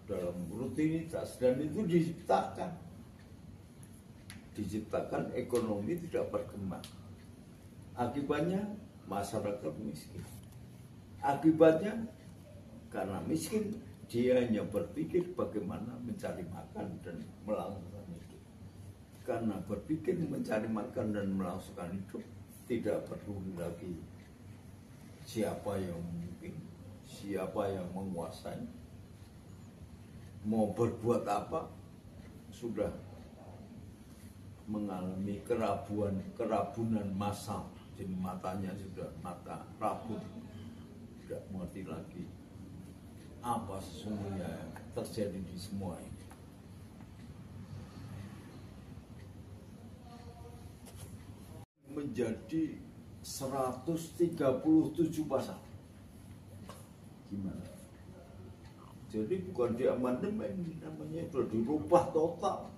dalam rutinitas, dan itu diciptakan ekonomi tidak berkembang. Akibatnya masyarakat miskin. Akibatnya karena miskin, dia hanya berpikir bagaimana mencari makan dan melangsungkan hidup. Karena berpikir mencari makan dan melangsungkan hidup, tidak peduli lagi siapa yang mungkin, siapa yang menguasai, mau berbuat apa, sudah mengalami kerabunan massal. Jadi matanya sudah mata rabun, tidak mengerti lagi apa sesungguhnya yang terjadi di semua ini. Menjadi 137 pasal. Gimana? Jadi bukan di amandemen, namanya sudah dirubah total.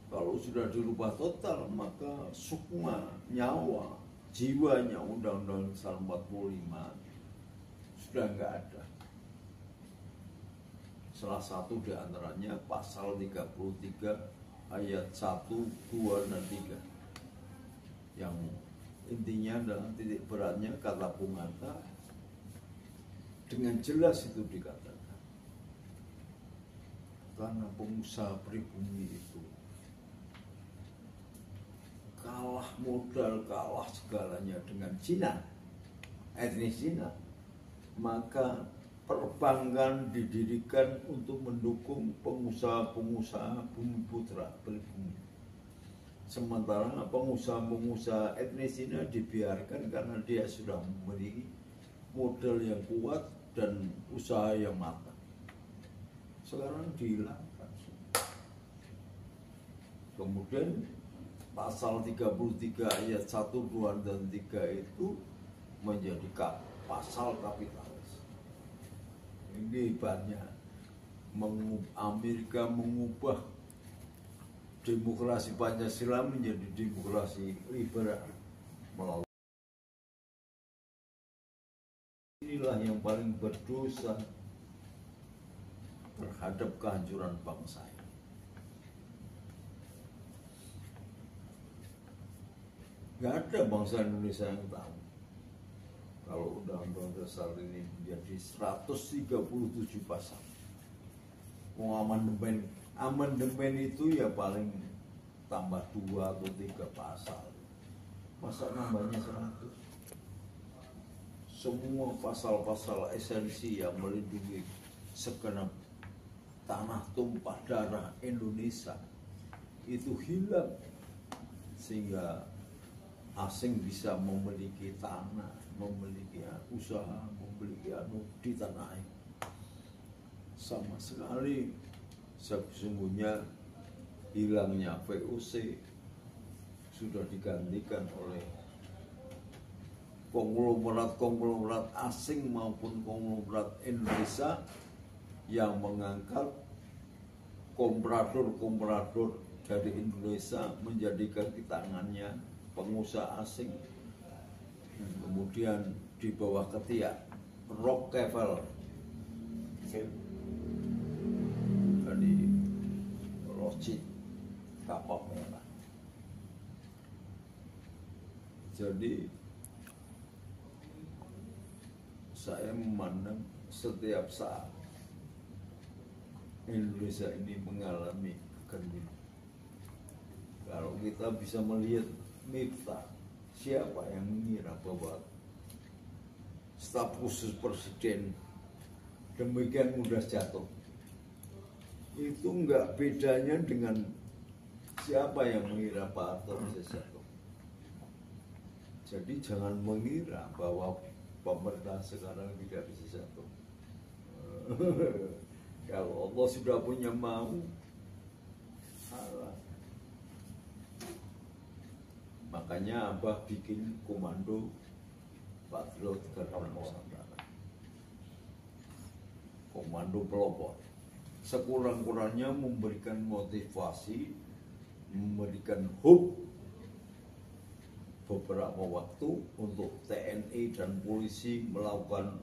Kalau sudah dirubah total, maka sukma, nyawa, jiwanya Undang-Undang Dasar 45 sudah nggak ada. Salah satu di antaranya pasal 33 ayat 1, 2, dan 3 yang intinya adalah titik beratnya kata Bung Hatta dengan jelas itu dikatakan, karena pengusaha pribumi itu kalah modal, kalah segalanya dengan Cina, etnis Cina, maka perbankan didirikan untuk mendukung pengusaha-pengusaha bumi putra pribumi. Sementara pengusaha-pengusaha etnis Cina dibiarkan karena dia sudah memiliki modal yang kuat dan usaha yang matang. Sekarang dihilangkan. Kemudian pasal 33 ayat 1, 2, dan 3 itu menjadi pasal kapitalis. Ini hebatnya. Amerika mengubah demokrasi Pancasila menjadi demokrasi liberal. Inilah yang paling berdosa terhadap kehancuran bangsa ini. Gak ada bangsa Indonesia yang tahu kalau Undang-Undang Dasar ini menjadi 137 pasal. Amandemen itu ya paling tambah 2 atau 3 pasal. Masa nambahnya 100? Semua pasal-pasal esensi yang melindungi segenap tanah tumpah darah Indonesia itu hilang, sehingga asing bisa memiliki tanah, memiliki usaha, memiliki di tanah air. Sama sekali sesungguhnya hilangnya VOC sudah digantikan oleh konglomerat asing maupun konglomerat Indonesia yang mengangkat komprador dari Indonesia menjadikan di tangannya pengusaha asing. Kemudian di bawah ketiak Rockefeller dari Rothschild, kapal merah. Jadi saya memandang setiap saat Indonesia ini mengalami kegemilangan. Kalau kita bisa melihat Miftah, siapa yang mengira bahwa staf khusus presiden demikian mudah jatuh? Itu enggak bedanya dengan siapa yang mengira Pak Harto bisa jatuh. Jadi jangan mengira bahwa pemerintah sekarang tidak bisa jatuh. Kalau Allah sudah punya mau, makanya Abah bikin komando Patriot Garda Nusantara, komando pelopor. Sekurang-kurangnya memberikan motivasi, memberikan hope beberapa waktu untuk TNI dan polisi melakukan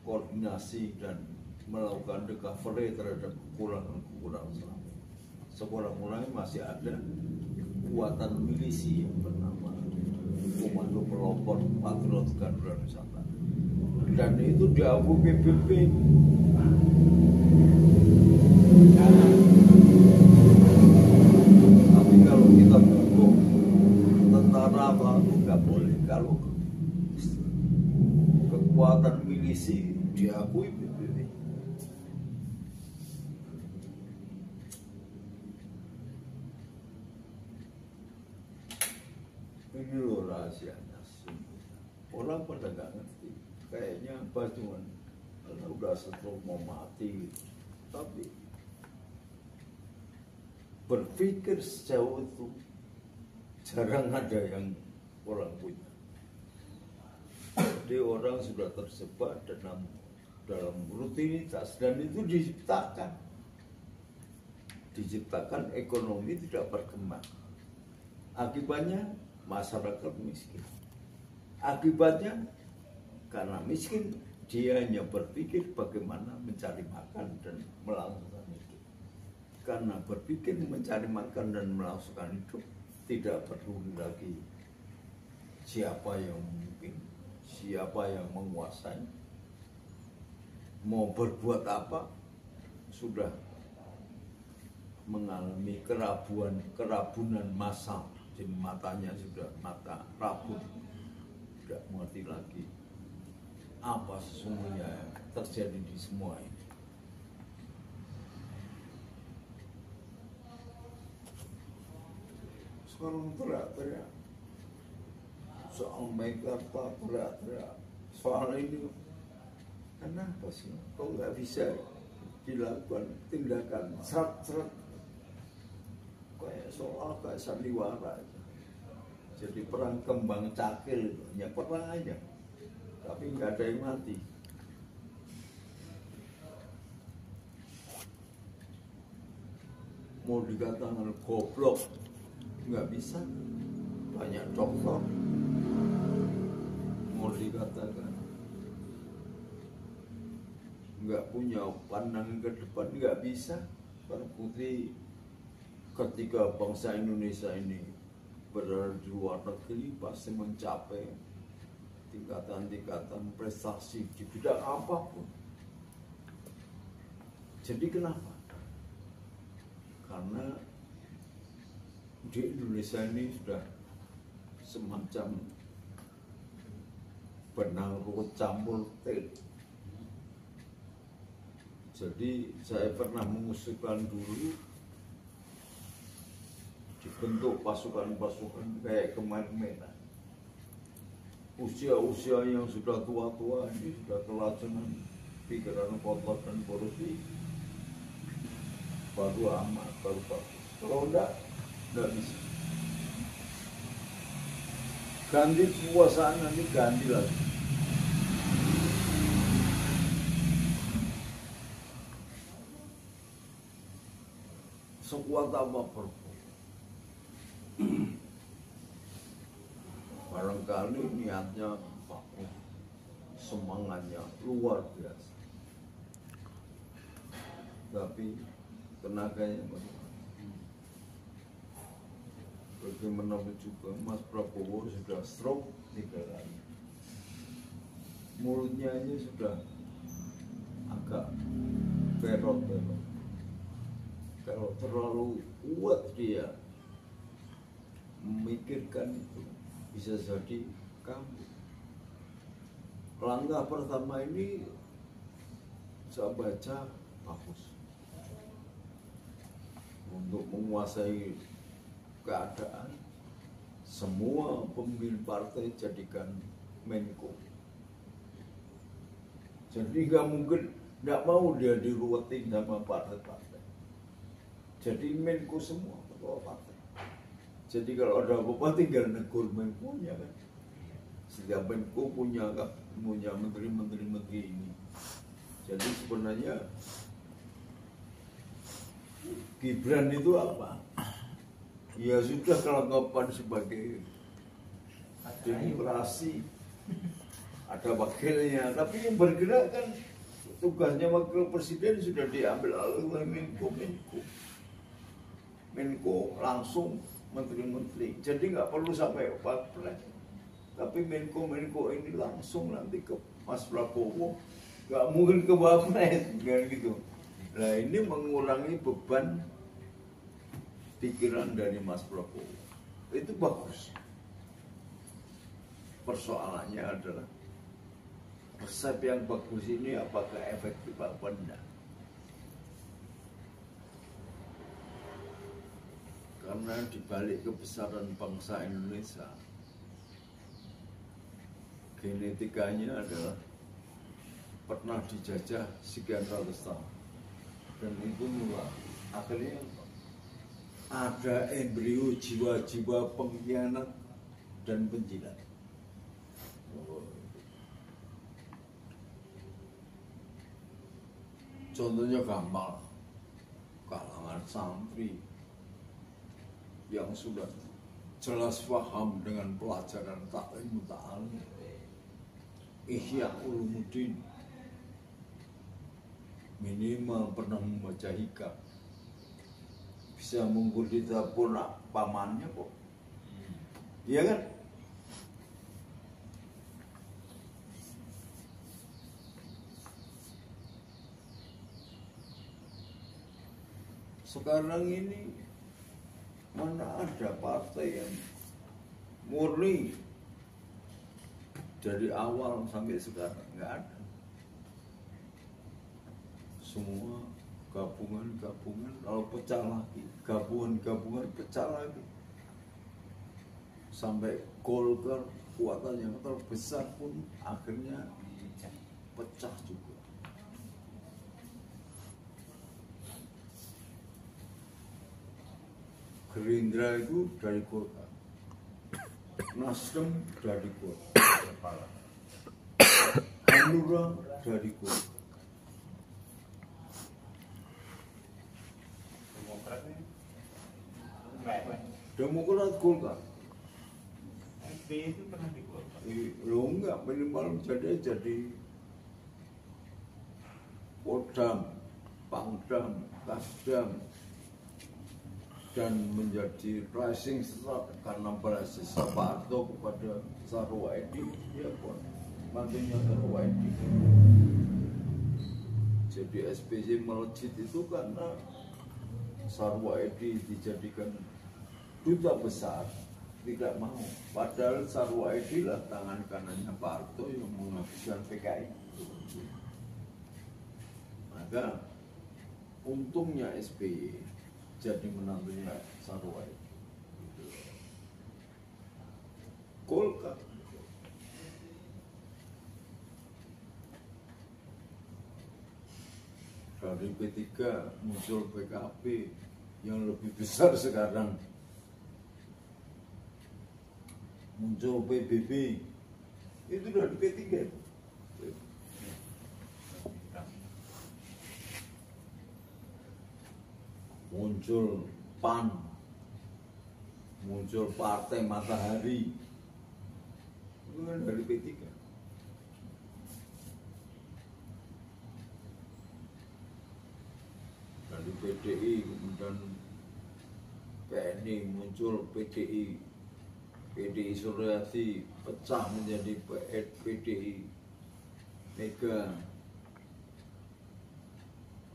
koordinasi dan melakukan recovery terhadap kekurangan selama ini. Sekurang-kurangnya masih ada kekuatan milisi yang bernama Komando Pelopor Patriot Garuda Nusantara, dan itu diakui PBB. Tapi kalau kita butuh tentara apa itu nggak boleh. Kalau kekuatan milisi diakui PBB. Ini loh rahasianya. Orang pada nggak ngerti. Kayaknya apa cuman karena udah stroke mau mati. Tapi berpikir sejauh itu jarang ada yang orang punya. Jadi orang sudah terjebak dalam rutinitas, dan itu diciptakan ekonomi tidak berkembang. Akibatnya masyarakat miskin. Akibatnya karena miskin dia hanya berpikir bagaimana mencari makan dan melangsungkan hidup. Karena berpikir mencari makan dan melangsungkan hidup, tidak peduli lagi siapa yang memimpin, siapa yang menguasai, mau berbuat apa, sudah mengalami kerabunan massal. Jadi matanya sudah mata rabun, tidak mengerti lagi apa sesungguhnya yang terjadi di semua ini. Sekarang teriak-teriak soal Mekarta, teriak-teriak soal ini. Kenapa sih kok nggak bisa dilakukan tindakan serat-serat kayak soal kayak sandiwara aja. Jadi perang kembang cakil itu hanya perang aja, tapi nggak ada yang mati. Mau dikatakan goblok nggak bisa, banyak dokter. Mau dikatakan nggak punya pandangan ke depan, nggak bisa. Terbukti ketika bangsa Indonesia ini berada di luar negeri pasti mencapai tingkatan-tingkatan prestasi di bidang apapun. Jadi kenapa? Karena di Indonesia ini sudah semacam benang ruwet campur tel. Jadi saya pernah mengusulkan dulu dibentuk pasukan-pasukan kayak kemarin-kemarin. Usia-usia yang sudah tua-tua ini sudah kelacunan pikiran kotor dan korupsi, baru amat, baru bagus. Kalau enggak bisa. Ganti kekuasaan nanti ganti lagi. Sekuat apa perpu. Barangkali niatnya bagus, semangatnya luar biasa, tapi tenaganya bagaimana juga Mas Prabowo sudah stroke 3 kali. Mulutnya ini sudah agak berot-berot. Kalau terlalu kuat dia memikirkan itu, bisa jadi kambuh. Langkah pertama ini saya baca bagus untuk menguasai keadaan. Semua pemimpin partai jadikan Menko. Jadi nggak mungkin, nggak mau dia diruwetin sama partai-partai. Jadi Menko semua ketua partai. Jadi kalau ada apa-apa tinggal negur Menko-nya kan. Setiap Menko punya menteri-menteri ini. Jadi sebenarnya Gibran itu apa? Ya sudah kelengkapan sebagai demokrasi ada wakilnya, tapi yang bergerak kan tugasnya wakil presiden sudah diambil oleh Menko. Menko langsung menteri-menteri, jadi nggak perlu sampai Wapres, tapi Menko ini langsung nanti ke Mas Prabowo, nggak mungkin ke Wapres, kan gitu. Nah ini mengurangi beban pikiran dari Mas Prabowo, itu bagus. Persoalannya adalah resep yang bagus ini apakah efektif apa enggak? Karena dibalik kebesaran bangsa Indonesia, genetikanya adalah pernah dijajah sekian ratus tahun, dan itu mulai akhirnya ada embrio jiwa-jiwa pengkhianat dan penjilat. Contohnya gampang, kalangan santri yang sudah jelas paham dengan pelajaran taklim ta'alim, Ihya Ulumuddin, minimal pernah membaca hikam, bisa mengikuti dapur pamannya kok, iya kan? Sekarang ini mana ada partai yang murni dari awal sampai sekarang, nggak ada. Semua gabungan, kalau pecah lagi, gabungan pecah lagi. Sampai Golkar kekuatan yang terbesar pun akhirnya pecah juga. Gerindra itu dari Golkar, Nasdem dari Golkar, Hanura dari Golkar. Demokrat Golkar. SBY itu pernah di Golkar. Lo enggak, minimal jadi Kodam, Pangdam, Kasdam, dan menjadi rising star karena beasiswa Pak Harto kepada Sarwo Edi, ya pun mantunya Sarwo Edi. Jadi SBY melejit itu karena Sarwo Edi dijadikan duta besar, tidak mau. Padahal Sarwo Edi lah tangan kanannya Pak Harto yang menghabiskan PKI. Maka untungnya SBY jadi menantunya Sarwo Edi. Golkar dari P3 muncul PKB yang lebih besar sekarang, muncul PBB, itu dari P3. Muncul PAN, muncul Partai Matahari, itu kan dari P3. Dari PDI, kemudian PNI, muncul PDI, PDI Suryati pecah menjadi PDI Mega,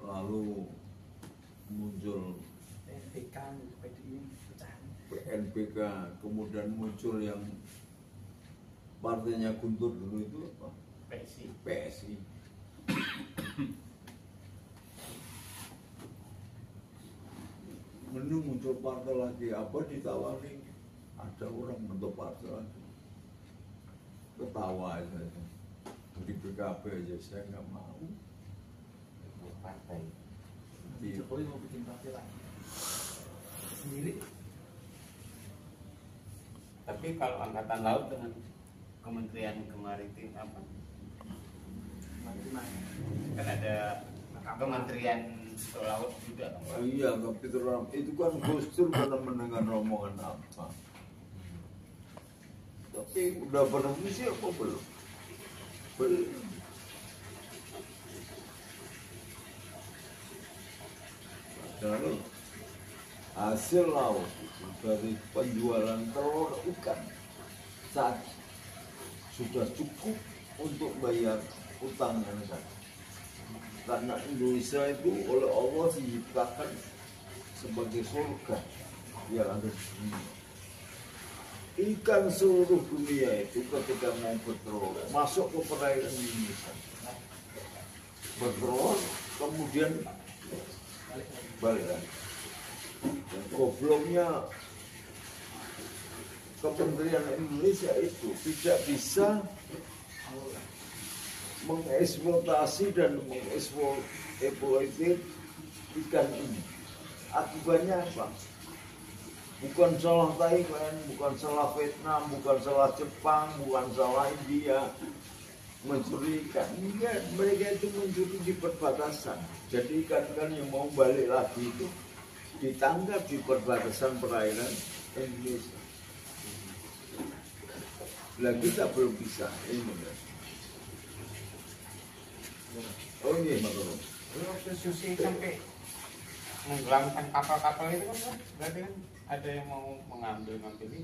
lalu muncul PNPK, kemudian muncul yang partainya Guntur dulu itu apa? PSI. Menu muncul partai lagi, apa ditawari? Ada orang bentuk partai lagi, ketawa aja. Di PKB aja saya nggak mau. Partai. Jokowi mau bikin partai lagi sendiri. Tapi kalau angkatan laut dengan Kementerian Kemaritiman apa? Kan ada Kementerian Laut juga. Iya, Kapitra itu kan Gus Dur pernah mendengar omongan apa. Tapi udah berfungsi apa belum? Beli. Padahal hasil laut dari penjualan telur ikan saat sudah cukup untuk bayar utangnya negara. Karena Indonesia itu oleh Allah diciptakan sebagai surga yang ada di dunia. Ikan seluruh dunia itu ketika mau bertelur masuk ke perairan Indonesia, bertelur kemudian balik lagi. Dan gobloknya Kementerian Indonesia itu tidak bisa mengeksploitasi dan mengeksploitasi ikan ini. Akibatnya apa? Bukan salah Thailand, bukan salah Vietnam, bukan salah Jepang, bukan salah India mencuri ikan. Enggak, mereka itu mencuri di perbatasan. Jadi ikan-ikan yang mau balik lagi itu ditangkap di perbatasan perairan Indonesia. Lah kita belum bisa ini. Oh ini maklum. Waktu Susi sampai menggelamkan kapal-kapal itu kan berarti kan ada yang mau mengambil itu.